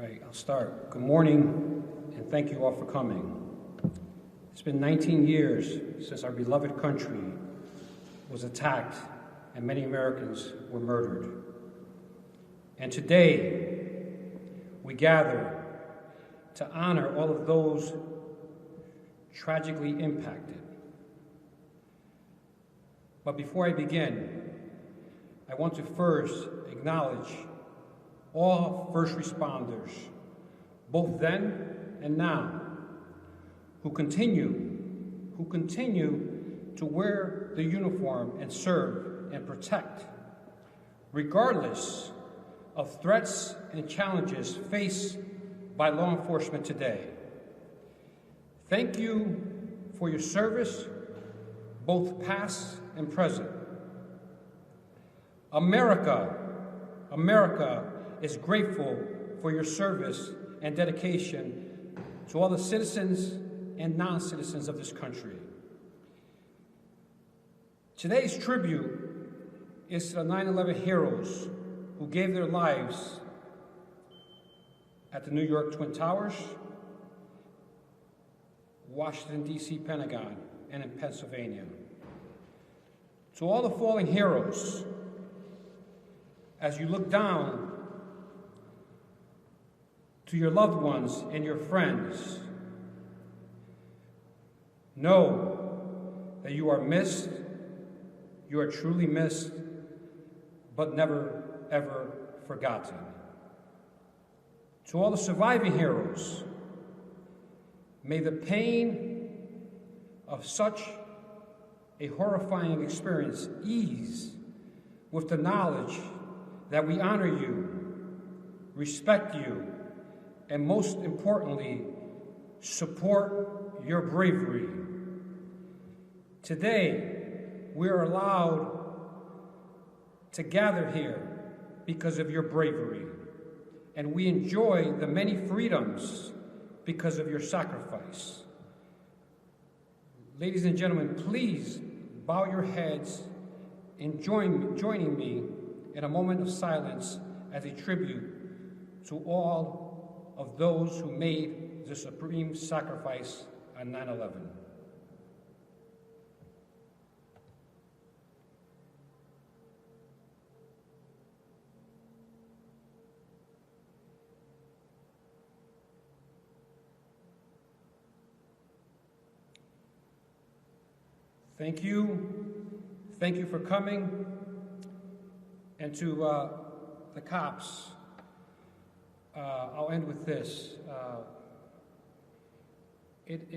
right, I'll start. Good morning, and thank you all for coming. It's been 19 years since our beloved country was attacked and many Americans were murdered. And today, we gather to honor all of those tragically impacted. But before I begin, I want to first acknowledge all first responders, both then and now, who continue to wear the uniform and serve and protect, regardless of threats and challenges faced by law enforcement today. Thank you for your service, both past and present. America is grateful for your service and dedication to all the citizens and non-citizens of this country. Today's tribute is to the 9/11 heroes who gave their lives at the New York Twin Towers, Washington, D.C. Pentagon, and in Pennsylvania. To all the fallen heroes, as you look down to your loved ones and your friends, know that you are missed, you are truly missed, but never, ever forgotten. To all the surviving heroes, may the pain of such a horrifying experience ease with the knowledge that we honor you, respect you, and most importantly, support your bravery. Today, we are allowed to gather here because of your bravery, and we enjoy the many freedoms because of your sacrifice. Ladies and gentlemen, please bow your heads in joining me in a moment of silence as a tribute to all of those who made the supreme sacrifice on 9/11. Thank you for coming, and to the cops, I'll end with this.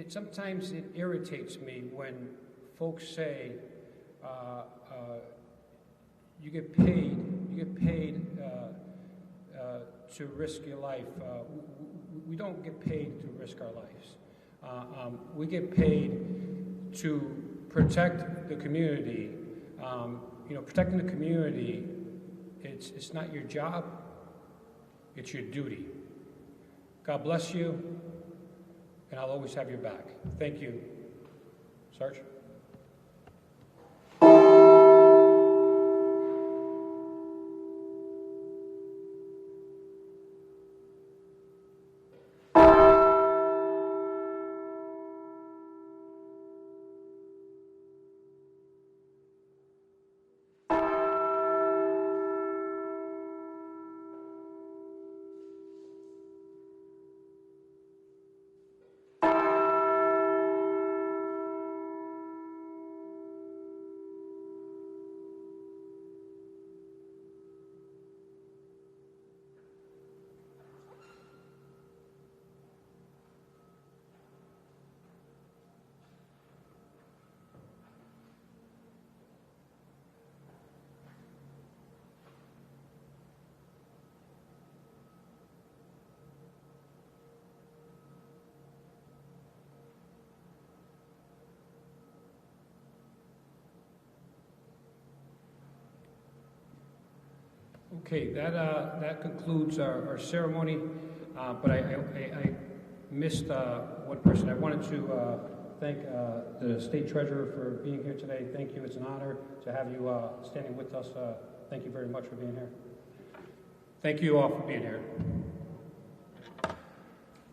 Sometimes it irritates me when folks say you get paid to risk your life. We don't get paid to risk our lives. We get paid to protect the community. Protecting the community, it's not your job, it's your duty. God bless you, and I'll always have your back. Thank you. Sarge? Okay, that concludes our ceremony, but I missed one person. I wanted to thank the State Treasurer for being here today. Thank you. It's an honor to have you standing with us. Thank you very much for being here. Thank you all for being here.